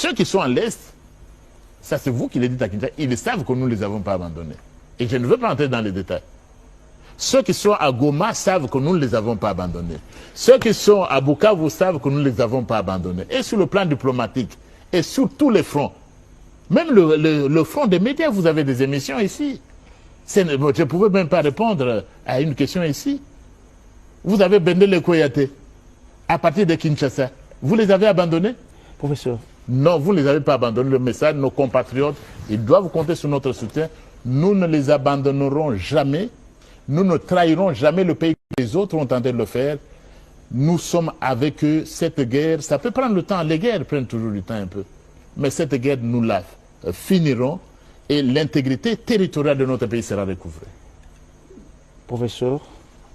ceux qui sont à l'Est, ça c'est vous qui le dites à Kinshasa, ils savent que nous ne les avons pas abandonnés. Et je ne veux pas entrer dans les détails. Ceux qui sont à Goma savent que nous ne les avons pas abandonnés. Ceux qui sont à Bukavu savent que nous ne les avons pas abandonnés. Et sur le plan diplomatique, et sur tous les fronts, même le front des médias, vous avez des émissions ici. Je ne pouvais même pas répondre à une question ici. Vous avez Bendele Koyate, à partir de Kinshasa. Vous les avez abandonnés? Professeur. Non, vous ne les avez pas abandonnés. Le message, nos compatriotes, ils doivent compter sur notre soutien. Nous ne les abandonnerons jamais. Nous ne trahirons jamais le pays que les autres ont tenté de le faire. Nous sommes avec eux. Cette guerre, ça peut prendre le temps. Les guerres prennent toujours du temps un peu. Mais cette guerre, nous la finirons et l'intégrité territoriale de notre pays sera recouvrée. Professeur,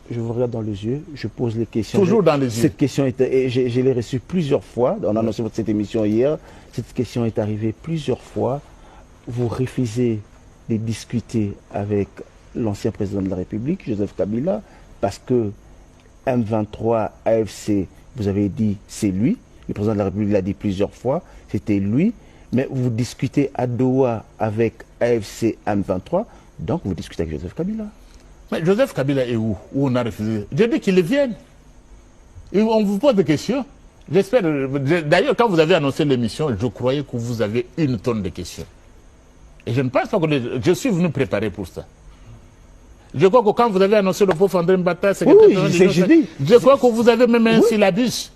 je vous regarde dans les yeux, je pose les questions. Toujours dans les yeux. Cette question, je l'ai reçue plusieurs fois. On a annoncé cette émission hier. Cette question est arrivée plusieurs fois. Vous refusez de discuter avec l'ancien président de la République, Joseph Kabila, parce que M23, AFC, vous avez dit c'est lui. Le président de la République l'a dit plusieurs fois, c'était lui. Mais vous discutez à Doha avec AFC M23, donc vous discutez avec Joseph Kabila. Mais Joseph Kabila est où? Où on a refusé? J'ai dit qu'il vienne. Et on vous pose des questions. J'espère. D'ailleurs, quand vous avez annoncé l'émission, je croyais que vous avez une tonne de questions. Et je ne pense pas que je suis venu préparer pour ça. Je crois que quand vous avez annoncé le pauvre André Mbata, je crois que vous avez même un syllabus.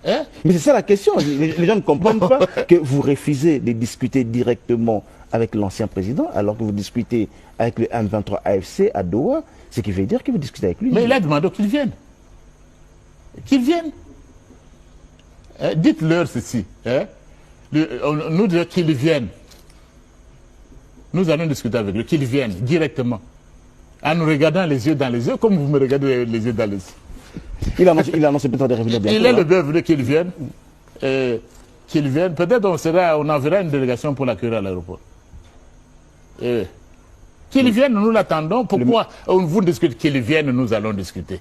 Hein? Mais c'est ça la question. Les gens ne comprennent pas que vous refusez de discuter directement avec l'ancien président alors que vous discutez avec le M23 AFC à Doha, ce qui veut dire que vous discutez avec lui. Mais il a demandé qu'il vienne. Qu'il vienne. Dites-leur ceci. Nous disons qu'il vienne. Nous allons discuter avec lui, qu'il vienne directement. En nous regardant les yeux dans les yeux, comme vous me regardez les yeux dans les yeux. Il a annoncé peut-être de revenir bientôt. Il est le bienvenu qu'il vienne. Qu'il vienne. Peut-être on enverra une délégation pour l'accueillir à l'aéroport. Qu'il vienne, nous l'attendons. Pourquoi vous discutez qu'il vienne, nous allons discuter.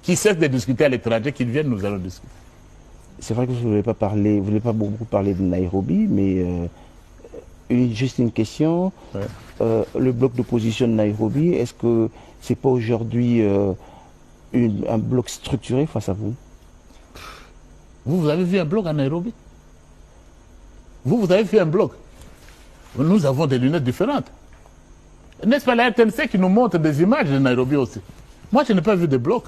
Qu'il cesse de discuter à l'étranger, qu'il vienne, nous allons discuter. C'est vrai que vous ne voulez pas beaucoup parler de Nairobi, mais juste une question. Ouais. Le bloc d'opposition de Nairobi, est-ce que c'est pas aujourd'hui un bloc structuré face à vous? Vous avez vu un bloc à Nairobi? Vous avez vu un bloc? Nous avons des lunettes différentes. N'est-ce pas la RTNC qui nous montre des images de Nairobi aussi? Moi, je n'ai pas vu de blocs.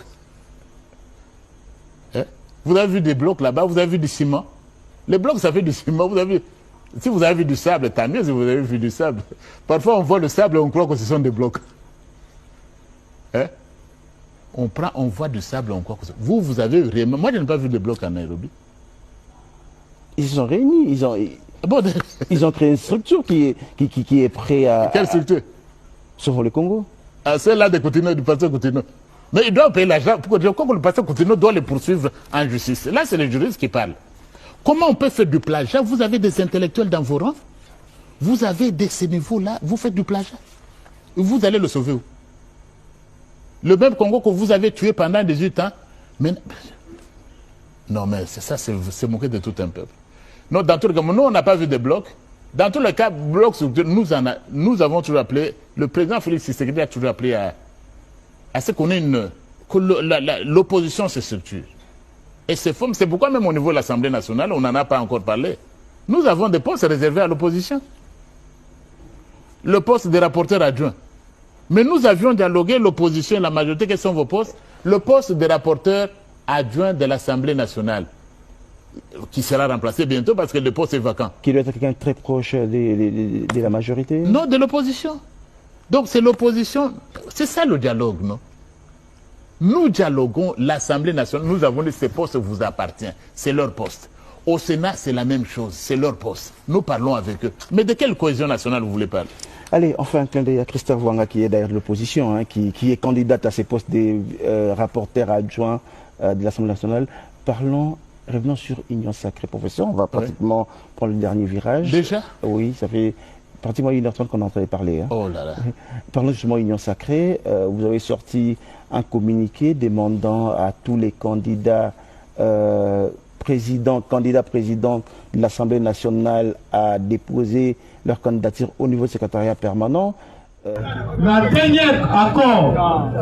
Vous avez vu des blocs là-bas, vous avez vu du ciment. Les blocs, ça fait du ciment. Si vous avez vu du sable, tant mieux si vous avez vu du sable. Parfois, on voit le sable et on croit que ce sont des blocs. On voit du sable et on croit que vous avez réellement... Moi, je n'ai pas vu de blocs à Nairobi. Ils se sont réunis, ils ont créé une structure qui est prête à... Quelle structure? Sur le Congo. Ah, celle-là de Coutinho, du pasteur Coutinho. Mais il doit payer l'argent. Je crois que le pasteur Coutinho doit les poursuivre en justice. Là, c'est les juristes qui parlent. Comment on peut faire du plagiat? Vous avez des intellectuels dans vos rangs. Vous avez de ces niveaux-là. Vous faites du plagiat. Vous allez le sauver où? Le même Congo que vous avez tué pendant 18 ans. Mais... Non, mais ça, c'est moquer de tout un peuple. Non, dans tous les cas, nous, on n'a pas vu de blocs. Dans tous les cas, blocs, nous avons toujours appelé, le président Félix Tshisekedi a toujours appelé à ce qu'on ait que l'opposition se structure. Et c'est pourquoi même au niveau de l'Assemblée nationale, on n'en a pas encore parlé. Nous avons des postes réservés à l'opposition. Le poste des rapporteurs adjoints. Mais nous avions dialogué, l'opposition et la majorité, quels sont vos postes? Le poste des rapporteurs adjoints de l'Assemblée nationale, qui sera remplacé bientôt parce que le poste est vacant. Qui doit être quelqu'un très proche de la majorité? Non, de l'opposition. Donc c'est l'opposition, c'est ça le dialogue, non? Nous dialoguons, l'Assemblée nationale, nous avons dit ces postes vous appartiennent, c'est leur poste. Au Sénat, c'est la même chose, c'est leur poste. Nous parlons avec eux. Mais de quelle cohésion nationale vous voulez parler? Allez, enfin, il y a Christophe Wanga qui est derrière l'opposition, hein, qui est candidate à ces postes des rapporteurs adjoints de l'Assemblée nationale. Revenons sur Union Sacrée, professeur. On va pratiquement prendre le dernier virage. Déjà? Oui, ça fait pratiquement 1h30 qu'on est en train de parler. Hein. Oh là là. Parlons justement Union Sacrée. Vous avez sorti un communiqué demandant à tous les candidats candidats présidents de l'Assemblée nationale à déposer leur candidature au niveau du secrétariat permanent. La dernière accord,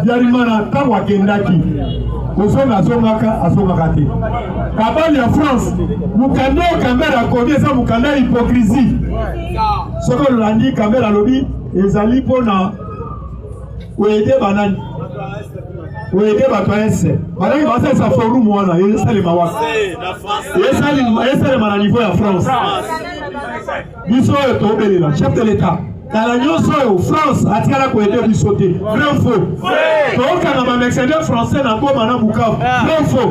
Yarimana Tawakendaki, Kosonga Asongakate. Kabali en France, Moukando Kamera connaît ça, Moukanda hypocrisie. Ce que l'on dit, Kamera Lobby, les alliés pour aider Banani. Aider Batoès. Banani va faire sa forum, moi, et ça les Mawak. Et ça les Mananivo en France. Ils sont tombés là, chef de l'État. Dans la Nyonso, France, a tiré la cohésion du sauté. Vrai ou faux? Donc, quand on a un français dans le Mana Bukavu. Vrai ou faux?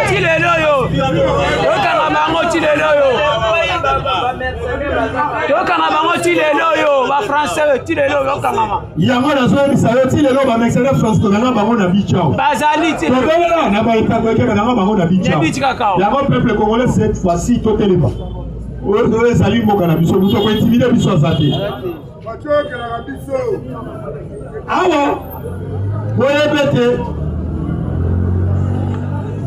Tileloyo. Donc, on a un Tileloyo. Donc, on a un Tileloyo. Va français, Tileloyo. Il y a un zone, ça veut dire que les Mexicains français, on a un bichao. Bazali, Tileloyo. On a un bichao. Il y a un peuple congolais cette fois-ci, tout est là. On est salué mon cannabis. Nous sommes intimidés, nous sommes athées. Alors, vous répétez,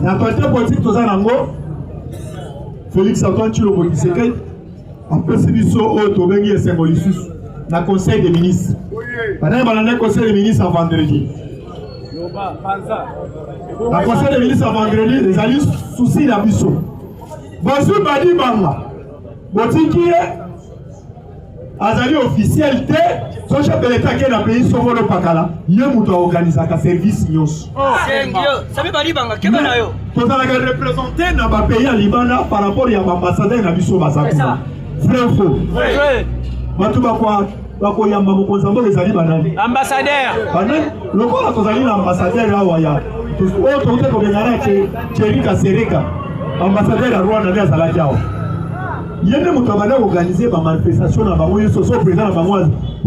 la partie politique de Zanango, Félix Antoine Tshilombo Tshisekedi, en précision au Tobengi et Symbolisus, dans le Conseil des ministres. Pendant que le Conseil des ministres en vendredi. Dans le Conseil des ministres en vendredi, les alliés soucis d'ambition. Bonjour, Badi Banga. Botiki azali officialité, son chef de l'État qui est dans le pays, son rôle Pakala, il y a un organisé un service. Ça veut pas dire que tu as représenté dans le pays à Liban par rapport à l'ambassadeur de Bisso Bazakuna. Vrai ou faux? Ambassadeur. Le corps a l'ambassadeur là où il y a. Ambassadeur à Rwanda à Zalakao. Il y a des gens qui ont organisé des manifestations dans le président pour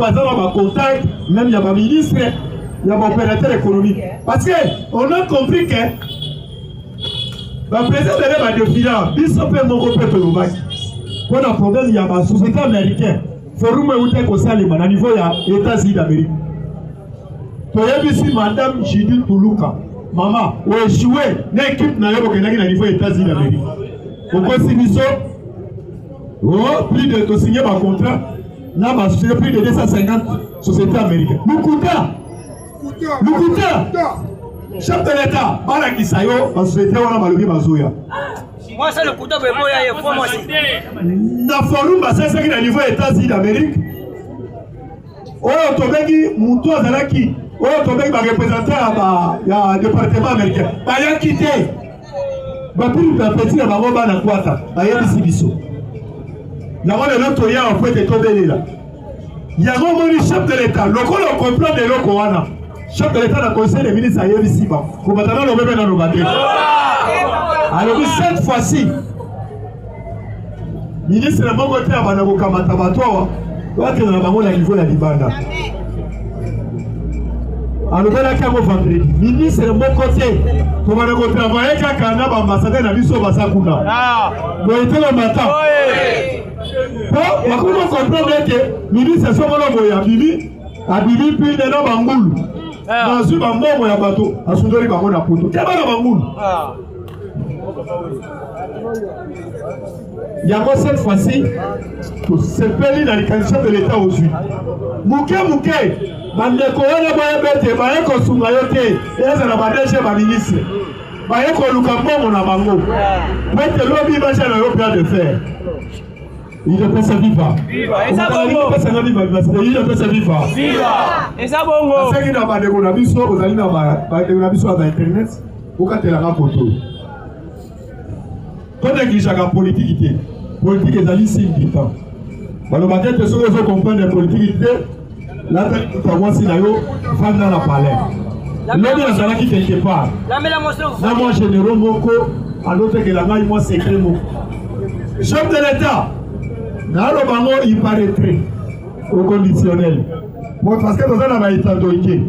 avoir des contacts, même il y a des ministres, il y a des opérateurs économiques. Parce qu'on a compris que le président de la défilé, il s'appelle peut pour un problème, il y a une société américaine. Forum où il y a niveau des États-Unis d'Amérique. Tu as vu ici Madame Judith Toulouka. Maman, où est échoué l'équipe n'a pas niveau des États-Unis d'Amérique. Au Constitution, plus de signer un contrat, là, plus de 250 sociétés américaines. Lukuta, chef de l'État, Balakisayo, la société on a malgré Bazouya. Moi, c'est le couteau de Boya et pour moi. Dans le forum, c'est ce qui est au niveau des États-Unis d'Amérique. Oh, Tobegi, Moutou Azalaki, oh, Tobegi va représenter le département américain. Il y a quitté. Il y a plus de petit à Baroba dans Kwata. Il y a des Sibiso. Il y a l'autre hier en fait tombé là. Il y a un chef de l'État. Le coup on comprend de l'Okoana. Chef de l'État dans le conseil des ministres à Yébisiba. Pour maintenant le bébé dans nos bâtiments. Alors cette fois-ci, ministre de mon côté à Banaboka Matabatoa, doit être dans le niveau de la Libanda. Alors là qu'il y a un vendredi. Ministre de mon côté, pour Banaboka travailler avec un ambassadeur dans l'Isso Basakuna. Vous êtes le matin. Bon, on comprend que le ministre est sur le moyen Bibi, à Bibi, puis il est dans Bangoul. Dans une banque, à bateau, à Soudori, à Poto. Quel est le Bangoul? Il y a cette fois-ci, c'est payé dans les conditions de l'État aux Unis. Mouké, Bandeko, on a bête, Bayeko Sungayote, et ça n'a pas déjà ma ministre. Bayeko Lukambo, mon amango. Mettez l'objet à l'Europe de faire. Il ne peut se vivre. Et ça bongo. Il ne peut se vivre. Et ça bongo. C'est qui n'a pas de connexion, vous allez avoir sur Internet, vous avez la photo. Quand on négligeait la politique, politique est allée si vite. Alors, maintenant, que ceux qui comprennent la politique, là, tu as voir si là, va dans la palais. L'homme est là qui quelque part. Là, moi, généraux, Moko, à l'autre que la main, moi, c'est secret. Chef de l'État, dans le bango, il paraîtrait au conditionnel. Bon, parce que dans un état d'oïké,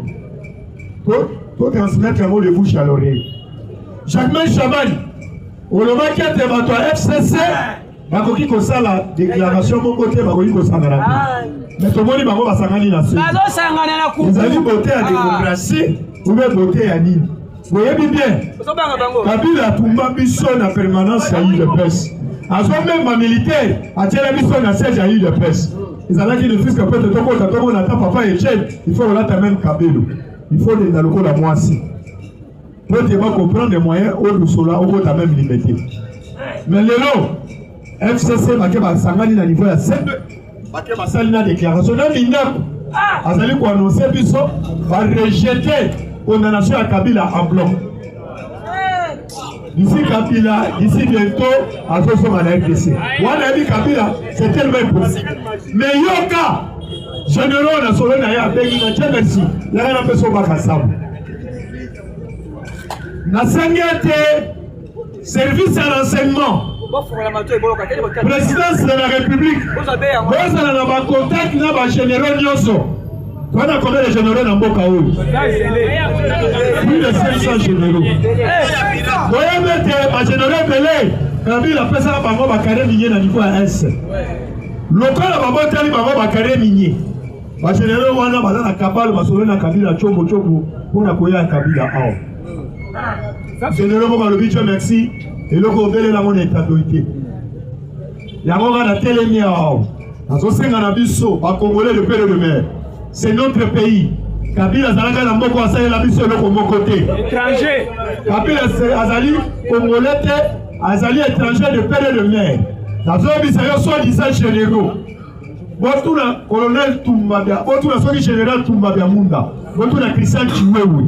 pour transmettre un mot de bouche à l'oreille. Jacques Chaban, au moment qui a été battu à FCC, bakoki kosa la déclaration mon côté bakoki kosa na la. Mais tout le monde bango basangani na se. Bazo sangana na kuku. Vous allez voter à démocratie, vous allez voter à nini. voyez bien. Kabila Tumba biso na permanence à UDPS. Azo même ma militaire a tiré biso na siège à UDPS. Ils allaient dire le fils que peut-être on attend papa et chef, il faut là même Kabila. Il faut des dans le coup la moisi. Pour te comprendre les moyens au Lusola au côté même limité. Mais le lot FCC va sangani na niveau ya 7 va salina déclaration na minako. Azali ko annoncer biso va rejeter condamnation à Kabila en bloc. D'ici Kabila, d'ici bientôt, à ce moment la RDC. Wana dit Kabila, c'est tellement impossible. Mais yoka, général na solo na ya bengi na Chelsea, la na peso bakasabu. Na sangete service à l'enseignement. Présidence de la République. Vous avez contact na ba général nyoso. On a combien de généraux dans Mboka Oyo? Plus de 500 généraux. Vous voyez mettre ma général Pelé, Kabila a fait ça par ma carrière minier dans le niveau S. Local a pas tellement par ma carrière minier. Ma général Wana Bazana na Kabal, ma solena Kabila Chobo Chobo, pour la Koya Kabila Ao. Général Moka le bicho merci. Et le gouvernement de la monnaie est autorité. Il y a un télémia Ao. Dans ce sens, on a vu ça, à Congolais le père de mer. C'est notre pays. Kabila Zalanga na mboko asali la biso le komo côté. Étranger. Kabila Azali Congolais Azali étranger de père de mer. Dans ce bis ayo soit disant généraux. Botuna colonel Tumbabia, botuna soki général Tumbabia Munda. Botuna Christian Chiwewe.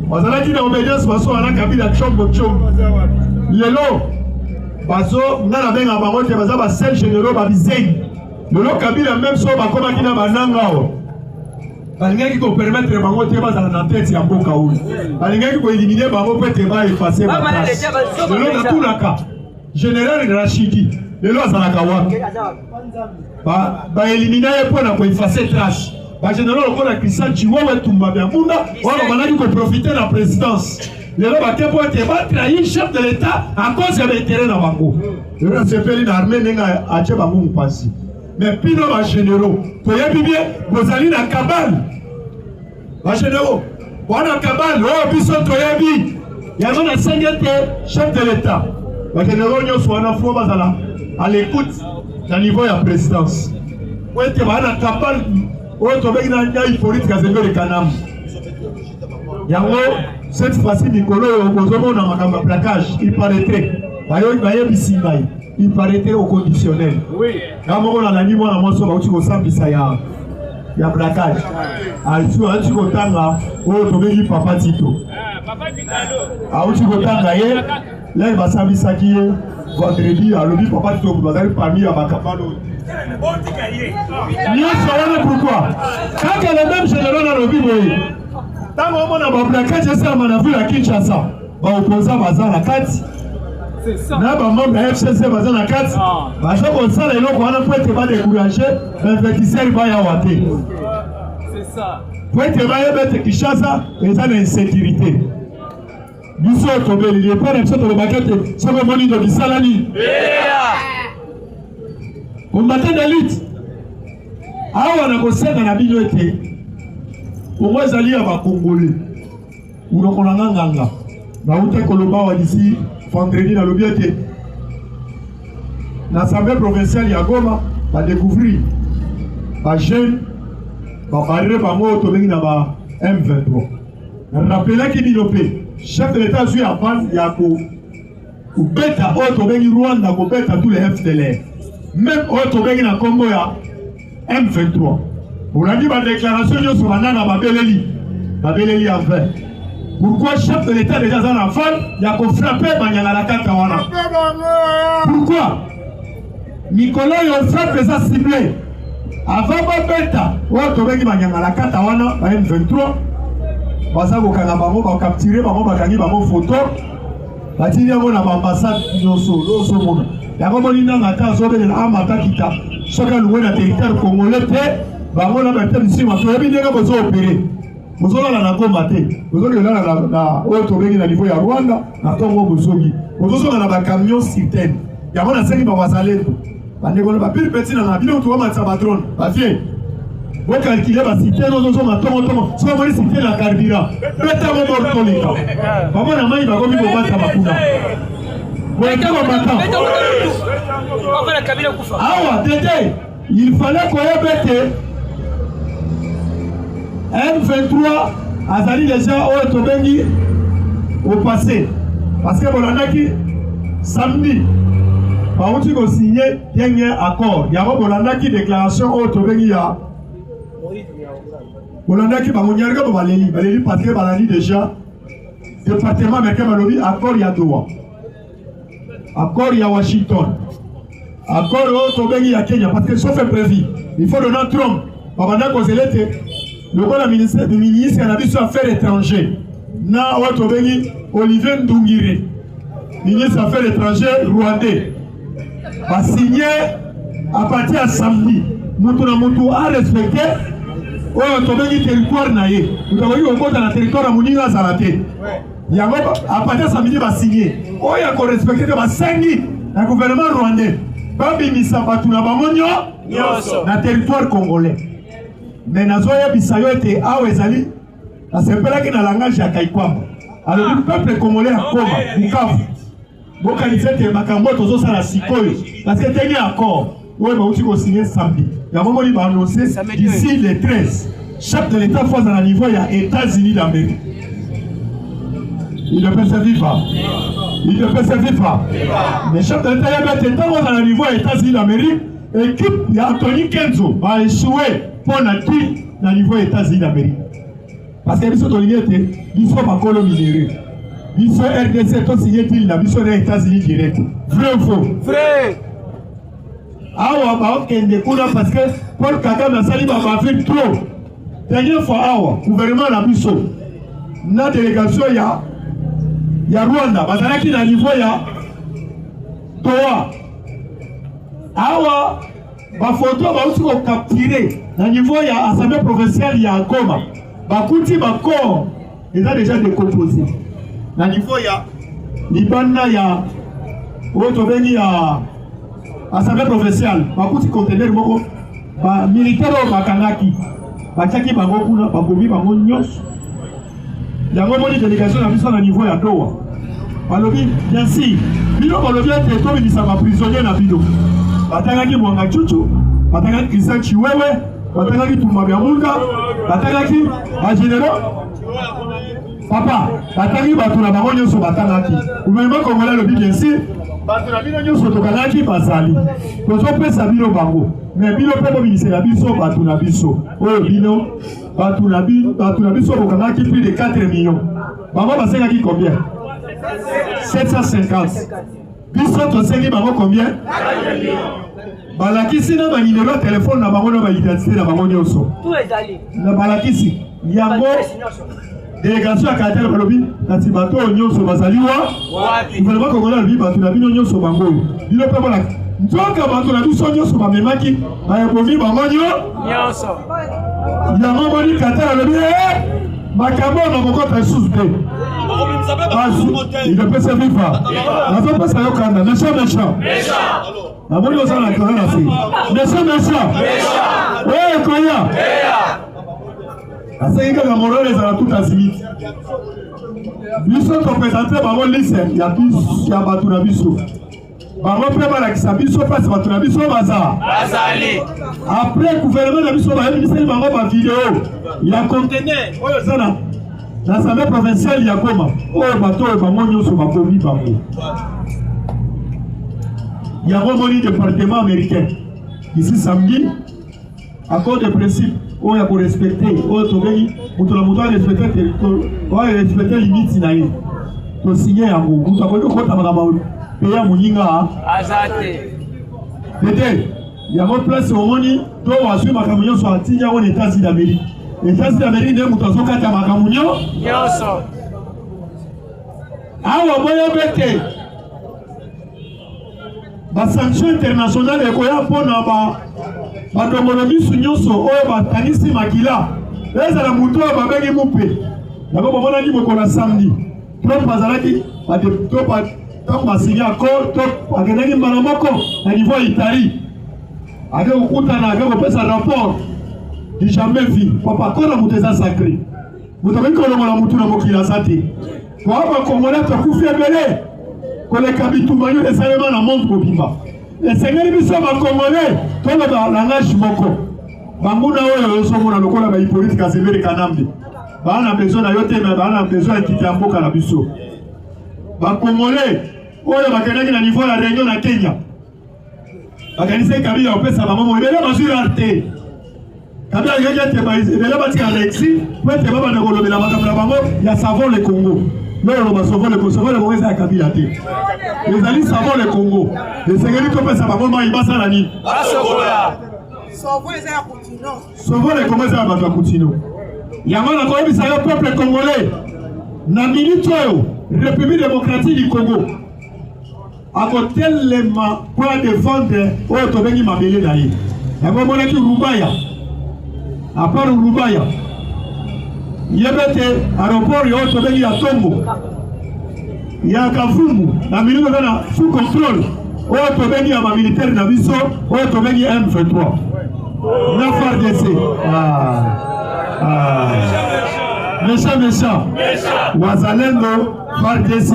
Bazalaki na obédience baso ana Kabila chombo chombo. Lelo baso ngana benga bango te baza ba seul généraux ba bizengi. Lelo Kabila même so bakoma kina bananga o. Balingaki ko permettre bango te bazala na tête ya mboka o. Balingaki ko éliminer bango pe te ba effacer ba place. Lelo na tulaka général Rachidi lelo azalaka wapi? Ba éliminer po na ko effacer trash. Ba général ko na Christian Chiwewe Tumbabia Munda wala balaki ko profiter la présidence. Lelo ba te po te ba trahir chef de l'état à cause de l'intérêt na bango. Lelo se peli na armée nenga ache bango mpasi. Mais pino ba généraux, toyebi bien, bozali na kabal. Ba généraux, wana kabal, oh biso toyebi. Yango na sengete chef de l'état. Ba généraux nyoso wana fo bazala à l'écoute na niveau ya présidence. Wete ba na kabal, oh tobeki na nyai politique azembe le kanam. Yango cette fois-ci Nikolo okozomo na makamba plaquage, il paraîtrait. Bayebi singai. Il paraîtrait au conditionnel. Oui. Quand on a l'animé, on a montré que on a ça il y a braquage. Alors, tu as là, on a papa Tito. Papa Tito. Alors, tu as là, il va s'amuser ça qui est vendredi. Alors, papa Tito, vous allez parmi à Bakapalo. Pourquoi? Quand il y a le même général dans le Bible, tant qu'on a un braquage, c'est on a vu la Kinshasa. On oppose à Bazar la 4. Na ba membre FCC baza na 4 baza ko sala eloko wana po ete ba décourager investisseur ba ya wate. C'est ça. Po ete ba yebete Kinshasa eza na insécurité. Biso tobeli le père biso to bakete soko moni do bisalani. On battait de lutte. Awa na ko sena na bijo ete. Pour ezali ya ba Congolais. Uno konanga nganga. Ba ute koloba wa d'ici vendredi dans le biété. L'Assemblée provinciale ya Goma va découvrir les jeunes va barrer par moi autonomie dans la M23. Rappelez qu'il dit chef de l'État suit avant Yako ou bêta autonomie Rwanda ou bêta tous les FDLR. Même autonomie dans Congo ya M23. On a dit ma déclaration sur Banana Babeleli en fait. Pourquoi le chef de l'État déjà dans la femme, il a frappé Banyangala Katawana? Pourquoi Nicolas il frappe ça ciblé. Avant Babeta, on a trouvé Banyangala Katawana, M23. Basa Bokana Bamo, va capturer Bamo Bakani Bamo photo. Batini Bamo na ambassade Yoso, Loso Mono. Yako Molina Nata Zobe de Amata Kita. Chacun loué le territoire congolais, Bamo na Bata ici, ma fille, il y a besoin d'opérer. Vous allez la combattre. Vous allez la autonomie à niveau de Rwanda, à Congo Bozogi. Vous allez la camion citerne. Il y a un 5 Bazalendo. Parce que le plus petit dans la ville, on trouve un patron. Parce que Vous calculez la cité, nous sommes à Toronto, soit vous cité la carburant. Peut-être mon mortolika. Maman, la main, il va comme il va battre à Makuna. Vous êtes comme un matin. Ah ouais, Tété, il fallait qu'on ait bêté. M23 a sali déjà au Tobengi au passé. Parce que Bolandaki, samedi, par où tu as signé dernier accord. Il y a Bolandaki déclaration au Tobengi. Bolandaki, Bamouniarga, Baléli, parce que Balani déjà, département américain Balobi, accord il y a Doha. Accord il y a Washington. Accord au Tobengi à Kenya, parce que sauf un prévu. Il faut donner Trump. Babanda Kozelete, le ministre du ministre de l'Affaires Affaires étrangères. Na Otobengi, Olivier Ndungire, ministre des Affaires étrangères rwandais. Va signer à partir de samedi. Moutou a respecté Otobengi territoire naïe. Nous avons eu au compte dans le territoire de Mouninga Zalate. À partir de samedi, va signer. Il y a respecté le 5 le gouvernement rwandais. Babi Misabatu na Bamonyo, dans le territoire congolais. Mais Nazoya Bisayo était à Ouezali, c'est pas que dans le langage à Kaikwam. Alors le peuple congolais a Koma, Bukavu. Bon, quand il fait Makambo, tous ça la Sikoyo. Parce que dernier accord, où il va aussi signer samedi. Il y a un moment où il va annoncer d'ici le 13. Chef de l'État face à la niveau, il y a États-Unis d'Amérique. Il ne peut se vivre. Il ne peut se vivre. Mais chef de l'État, il y a à la niveau États-Unis d'Amérique. Équipe, il y a Anthony Kenzo, va échouer pour natif dans le niveau États-Unis d'Amérique. Parce que nous sommes ils sont pas colonisés. Ils sont RDC, tous signés, ils sont des États-Unis direct. Vrai ou faux? Vrai. Ah ouais, bah ok, parce que Paul Kagame a sali ma fait trop. Dernière fois, ah ouais, gouvernement la biso. La délégation, il y a Rwanda, parce qu'il y a un niveau, il y a Doha. Awa, ma photo va aussi capturer. Dans le niveau, il y a l'Assemblée provinciale, il y a Goma. Bakouti, Bakor, ils ont déjà décomposé. Dans le niveau, il y a Libana, il y a Otobeni, il y a l'Assemblée provinciale. Bakouti, conteneur, militaire, Bakanaki. Bakaki, Bakokuna, Bakobi, Bakonyos. Il y a une délégation dans le niveau, il y a Doha. Balobi, bien sûr. Bino, Balobi, il y a des prisonniers dans le bino. Batangaki Mwanga Chuchu, Batangaki Christian Chiwewe, Batangaki Tumabiamunga, Batangaki Agénéral. Papa, Batangaki Batuna Bagonyo sur Batangaki. Gouvernement congolais le dit bien sûr, Batuna Binonyo sur Tokanaki Basali. Nous sommes prêts à Bino Bango. Mais Bino Pebo ministère la Biso, Batuna Biso. Oh Bino, Batuna Biso, Tokanaki plus de 4 millions. Bango Basengaki combien? 750. Biso Tosengaki Bango combien? Balakisi na ba numéro de téléphone na bango na ba identité na bango nyoso. Tout est allé. Na balakisi yango délégation à caractère balobi na tibato nyoso bazali wa. Gouvernement congolais bi bato na bino nyoso bango. Bino pe bola. Nzoka bato na biso nyoso ba memaki ba yabomi bango nyoso. Yango boni caractère balobi makambo na kokota sous-bé. Il ne peut se vivre pas. La femme passe à Yokanda. Méchant. La bonne chose à la Corée, la fille. Méchant. Oui, Koya. La Sénégal, la morale, les a tout azimit. Nous sommes représentés par mon lycée. Il y a Batuna Bisso. Par mon prépa, la Kisabiso, passe Batuna Bisso, Bazar. Après, le gouvernement de Bisso, il y a une vidéo. Il y a un conteneur. L'Assemblée provinciale, il y a comment? Oh, bateau, il y a un département américain. Ici, samedi, à cause des principes, on a pour respecter, on a respecter les limites. On a signé à vous. Vous avez payer à Mouninga. Il y a une place au Moni, dont on a su ma camion sur la Tigna aux États-Unis d'Amérique. Les États-Unis d'Amérique, nous avons fait un macamounion. Ah, on va bêter. La sanction internationale est pour la Domologie Sunyoso, la Tanisi Makila. Là, c'est la mouton à Babé Moupé. D'abord, on a dit qu'on a samedi. Trop Bazalaki, on a signé un accord, on a gagné un Malamoko, à niveau Itali. Avec un coup, on a fait un rapport. J'ai jamais vu. Papa, quand on a sacré, vous avez vu qu'on a monté dans mon kila santé. Pour avoir un Congolais, tu as coupé belé. Quand les cabines tout maillot, les salemans la montre au bimba. Les Seigneurs, ils sont Congolais. Toi, on a dans la langage moko. Bambouna, on a le col à Hippolyte Kazembe de Kanambi. On a besoin d'ayoter, mais on a besoin de quitter un peu Canabiso. Les Congolais, on a niveau de la réunion à Kenya. Organisé Kabila, on peut savoir, on est là, on est là, Kabila, il y a bâti à l'exil, pour être là, il y a savon le Congo. Non, on va sauver le Congo, sauver le Congo, c'est à Kabila. Les alliés savon le Congo. Les Sénégalais, on peut savoir, il va s'en aller. Sauvons les Congolais, c'est à Batouakutino. Il y a un encore un peuple congolais. Dans minute, République démocratique du Congo. À côté de pour défendre, on a ma belle d'ailleurs. Il y a un moment qui Rubaya. À part Rubaya, il y a un aéroport, il y a un Tombo. Il y a un Kafumu. La minute sous contrôle. On a ma militaire Nabiso, on a M23. La FARDC. Méchant. Wazalendo, FARDC,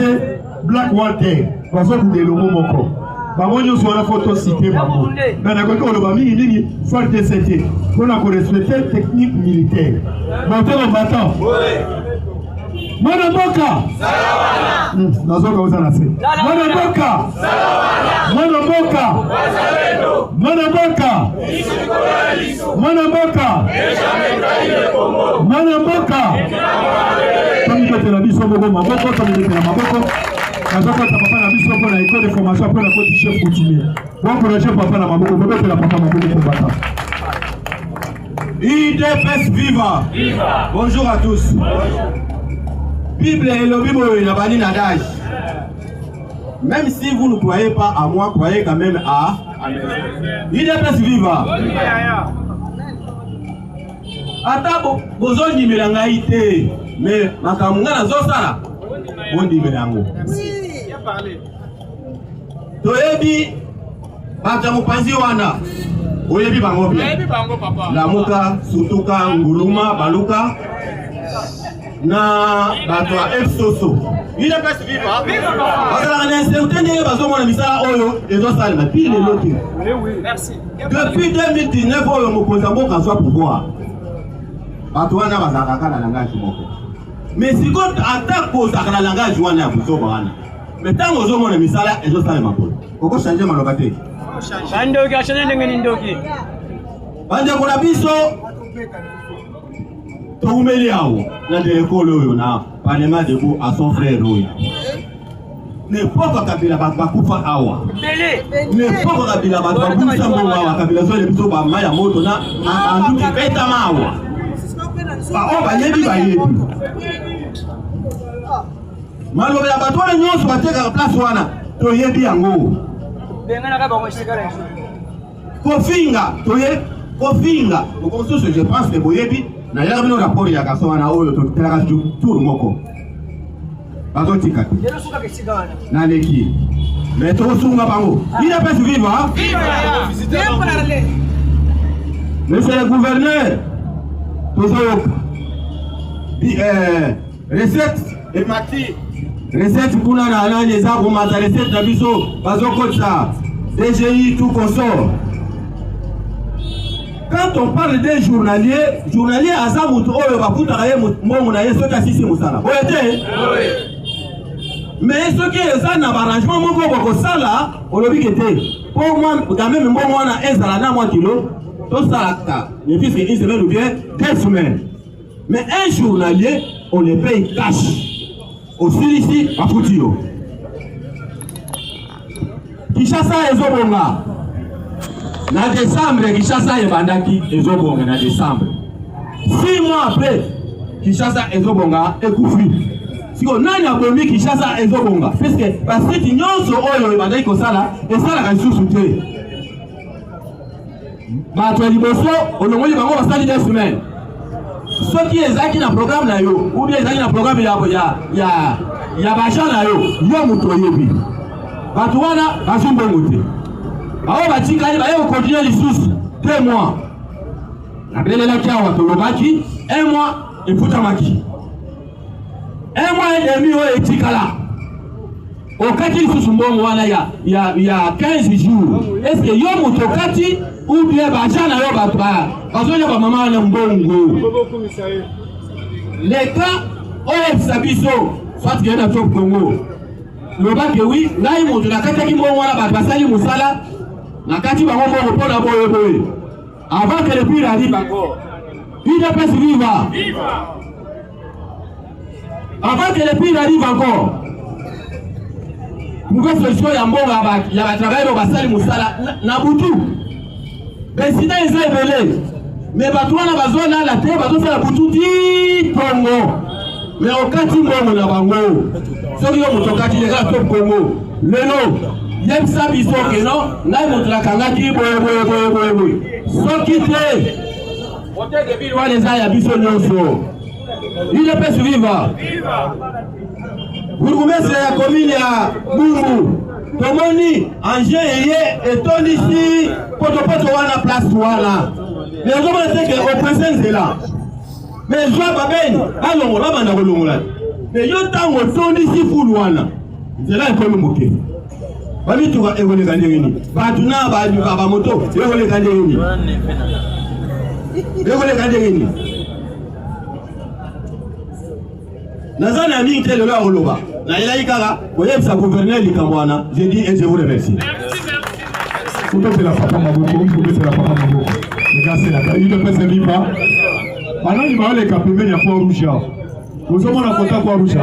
Blackwater. Parce que vous avez le mot moko. Bamonyo sur la photo citée Babo. Mais d'un côté, on a mis FARDC. On a respecté technique militaire. Maintenant, on battant. Manaboka. Nazoka vous en a fait. Manaboka. Comme il était la mission Bobo Maboko, comme il était la Maboko. Nazoka papa la mission pour l'école de formation pour la côte chef coutumier. Bon pour le chef papa la Maboko, Bobo c'est la papa Maboko pour battre. IDPS viva. Bonjour à tous. Bible et le Bible il a banni l'adage. Même si vous ne croyez pas à moi, croyez quand même à IDPS viva. Ata bozo ndimela ite mais makamunga na zosala ondimela yango. Toyebi batamu panzi wana. Oyebi bango bien. Lamuka, Sutuka, Nguluma, Baluka na bato ya F-Soso. Il est pas suivi pas. Parce que la certaine bazo mona misala oyo ezosala ma pile loki. Merci. Depuis 2019 oyo mokonzi mboka azwa pouvoir. Bato wana bazaka na langage moko. Mais si quand attaque kozaka na langage wana ya buzoba wana. Mais tant ozo mona misala ezosala mapolo. Koko changer maloba te. Bandoki achane ndenge ndoki. Bande kuna biso Toumeli awo na de l'école oyo na parlement debout à son frère oyo. N'importe kabila bakufa awa. N'importe kabila bakufa awa kabila zo le biso ba maya moto na anduki beta mawa. Ba o ba yebi ba yebi. Malobe ya bato wana nyonso bateka place wana to yebi yango. Bengana ka ba mo shikala. Kofinga toye kofinga. Ko je pense que boyebi na yaka bino rapport ya kaso na oyo to telaka tour moko. Bato tika. Yelo suka ke sigana. Na leki. Mais to sunga bango. Il a pas suivi va. Monsieur le gouverneur. Tozo recette et mati. Recette kuna na nani za ko mata recette na biso bazoko ça. DGI tout consort. Quand on parle des journaliers azamuto oyo bakutaka ye mbongo na ye soki asisi musala. Oyete? Mais soki eza na arrangement moko bakosala olobi kete. Pour moi quand même mbongo wana ezala na mwa kilo to salaka. Ne fils que une semaine ou bien 2 semaines. Mais un journalier on le paye cash. Aussi ici à Futio. Kishasa ezobonga. Na décembre, Kinshasa est bandaki ezobonga na décembre. 6 mois après, Kinshasa ezobonga ekufi. Siko nani abomi Kinshasa ezobonga? Parce que parce que nyonso oyo bandaki kosala, esala ka susu te. Ba to liboso, olongoli bango basali 2 semaines. Soki ezaki na programme na yo, ou bien ezaki na programme ya bajan na yo muto yebi. Ba to wana bazumbongo te. Aho batikali ba yo continuer lisusu 2 mois. Abele la kia watolobaki, un mois et foutamaki. Un mois et demi au etikala. Au kati susumbongo wana il y a 15 jours. Est-ce que yo motokati ou bien bajana yo batwa? Parce que ba maman na mbongo. Les cas au sabiso soit que na top Congo. Le bas que oui, là il monte la kati ki mbongo wana batwa musala. Na kati ba mbongo pona boye. Avant que le pire arrive encore. Il ne peut vivre. Avant que le pire arrive encore. Nouvelle solution ya mbongo ya batravail ba basali musala na butu. Président ils ont évelé. Mais batwana bazona la terre bato la butu di Congo. Mais au kati mbongo na bango. Soki yo mutokati les gars top Congo. Lelo yem sabiso que non, na montra kanga ki boye. Soki te. Hôtel de ville les a ya biso nyonso. Il ne peut survivre. Pour vous la commune à Bumbu, Tomoni, Angers et Tony ici, Poto wana place wana. Mais on va dire que au présent c'est là. Mais je vois pas bien, allons là bana kolongola. Mais yo tango Tony ici fulu wana. C'est là qu'on me moque. Babi tu vas évoluer quand ni. Batuna ba moto, évoluer quand ni. Évoluer quand ni. Nazana mingi tele lo oloba. Na ila ikara, voyez sa gouverneur Likambwana, je dis et je vous remercie. Vous mettez la papa Maboko, vous mettez la papa Maboko. Les gars, c'est là, il ne peut se vivre pas. Maintenant, il va aller capter, il y a quoi rouge. Vous avez un contact quoi rouge. Il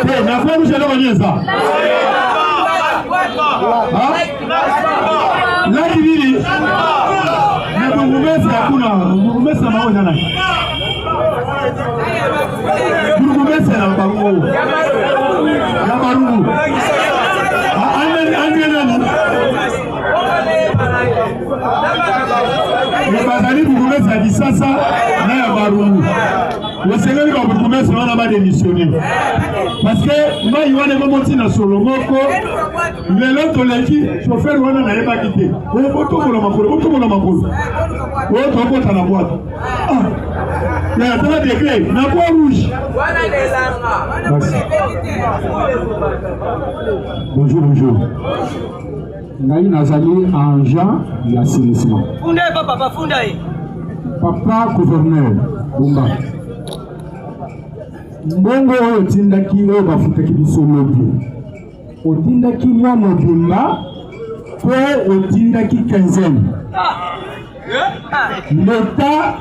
y a quoi rouge là, on ça. Là, il dit, mais vous mettez ça, vous mettez ça, c'est la bango. La bango. Le bazali vous mettez à distance na ya barungu. Le Seigneur va vous mettre sur la démissionner. Parce que moi il va les monter na solo moko. Le l'autre leki chauffeur wana na yeba quitter. O to ko la makolo, o to ko la makolo. O to ko ta na boîte. Il y a un décret, la boîte rouge. Bonjour, bonjour. Naï Nazali en Jean, l'assainissement. Papa gouverneur, Bumba. Mbongo oyo tindaki oyo bafutaki biso lobi. Otindaki mwa mobimba, po otindaki quinzaine. L'État